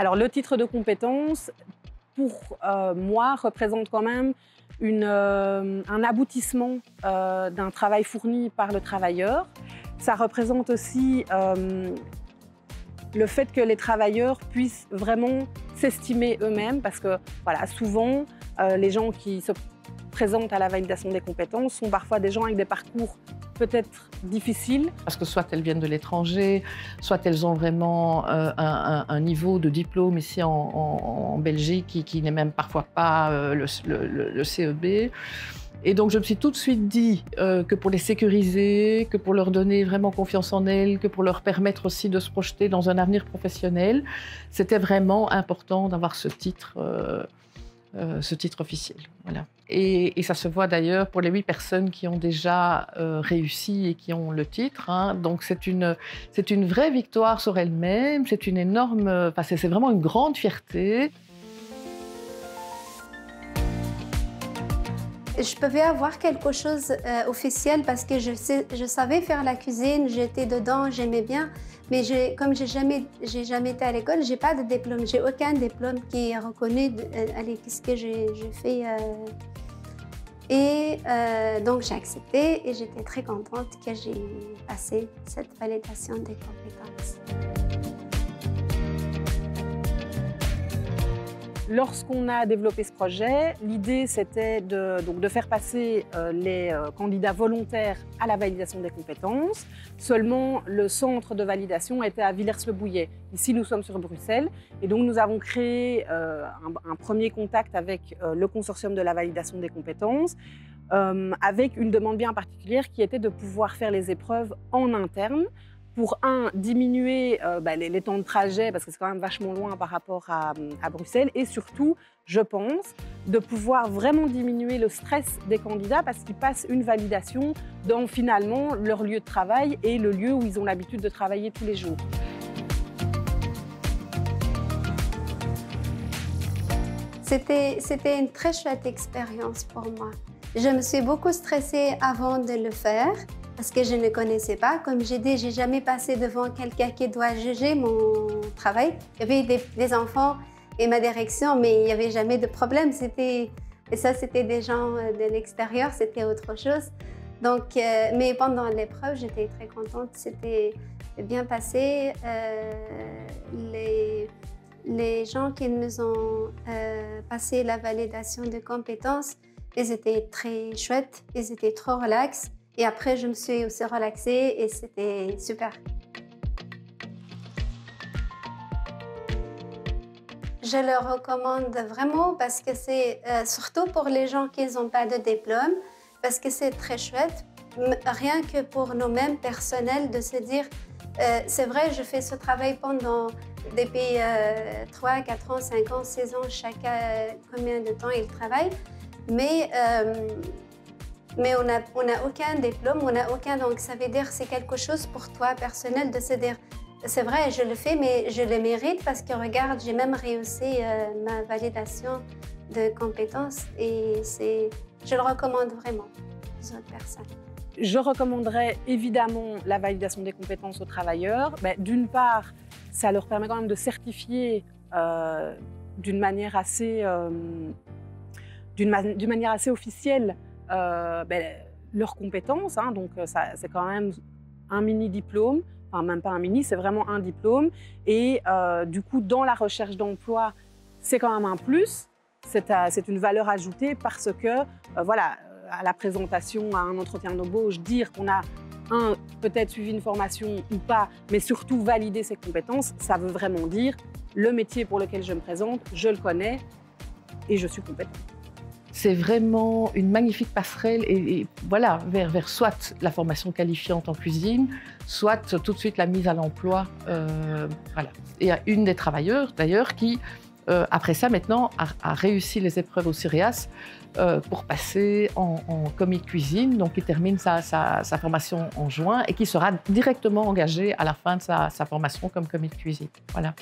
Alors, le titre de compétence, pour moi, représente quand même un aboutissement d'un travail fourni par le travailleur. Ça représente aussi le fait que les travailleurs puissent vraiment s'estimer eux-mêmes, parce que voilà, souvent, les gens qui se présentent à la validation des compétences sont parfois des gens avec des parcours peut-être difficiles. Parce que soit elles viennent de l'étranger, soit elles ont vraiment un niveau de diplôme ici en Belgique qui n'est même parfois pas le CEB. Et donc je me suis tout de suite dit que pour les sécuriser, que pour leur donner vraiment confiance en elles, que pour leur permettre aussi de se projeter dans un avenir professionnel, c'était vraiment important d'avoir ce titre officiel. Voilà. Et ça se voit d'ailleurs pour les 8 personnes qui ont déjà réussi et qui ont le titre. Hein. Donc c'est une vraie victoire sur elles-mêmes, c'est une énorme, enfin, c'est vraiment une grande fierté. Je pouvais avoir quelque chose officiel parce que je savais faire la cuisine, j'étais dedans, j'aimais bien. Mais comme j'ai jamais été à l'école, j'ai pas de diplôme. J'ai aucun diplôme qui est reconnu de ce que j'ai fait. Donc j'ai accepté et j'étais très contente que j'ai passé cette validation des compétences. Lorsqu'on a développé ce projet, l'idée c'était de faire passer les candidats volontaires à la validation des compétences. Seulement, le centre de validation était à Villers-le-Bouillet. Ici, nous sommes sur Bruxelles. Et donc, nous avons créé un premier contact avec le consortium de la validation des compétences, avec une demande bien particulière qui était de pouvoir faire les épreuves en interne, pour diminuer les temps de trajet, parce que c'est quand même vachement loin par rapport à Bruxelles, et surtout, je pense, de pouvoir vraiment diminuer le stress des candidats, parce qu'ils passent une validation dans finalement leur lieu de travail et le lieu où ils ont l'habitude de travailler tous les jours. C'était une très chouette expérience pour moi. Je me suis beaucoup stressée avant de le faire, parce que je ne connaissais pas. Comme j'ai dit, j'ai jamais passé devant quelqu'un qui doit juger mon travail. Il y avait des enfants et ma direction, mais il n'y avait jamais de problème. Et ça, c'était des gens de l'extérieur, c'était autre chose. Donc, mais pendant l'épreuve, j'étais très contente. C'était bien passé. Les gens qui nous ont passé la validation de compétences, ils étaient très chouettes, ils étaient trop relax. Et après, je me suis aussi relaxée et c'était super. Je le recommande vraiment parce que c'est surtout pour les gens qui n'ont pas de diplôme, parce que c'est très chouette, rien que pour nous-mêmes personnels, de se dire c'est vrai, je fais ce travail depuis 3, 4 ans, 5 ans, 6 ans, chacun combien de temps il travaille, mais on n'a aucun diplôme, on n'a aucun, donc ça veut dire que c'est quelque chose pour toi personnel de se dire c'est vrai, je le fais, mais je le mérite parce que regarde, j'ai même réussi ma validation de compétences et je le recommande vraiment aux autres personnes. Je recommanderais évidemment la validation des compétences aux travailleurs. D'une part, ça leur permet quand même de certifier d'une manière assez officielle leurs compétences, hein, donc c'est quand même un mini-diplôme, enfin même pas un mini, c'est vraiment un diplôme. Et du coup, dans la recherche d'emploi, c'est quand même un plus, c'est une valeur ajoutée parce que, voilà, à la présentation, à un entretien d'embauche, dire qu'on a peut-être suivi une formation ou pas, mais surtout valider ses compétences, ça veut vraiment dire le métier pour lequel je me présente, je le connais et je suis compétente. C'est vraiment une magnifique passerelle et voilà, vers soit la formation qualifiante en cuisine, soit tout de suite la mise à l'emploi. Voilà. Et il y a une des travailleurs d'ailleurs qui, après ça maintenant, a réussi les épreuves au CIREAS pour passer en commis de cuisine, donc qui termine sa formation en juin et qui sera directement engagée à la fin de sa formation comme commis de cuisine. Voilà.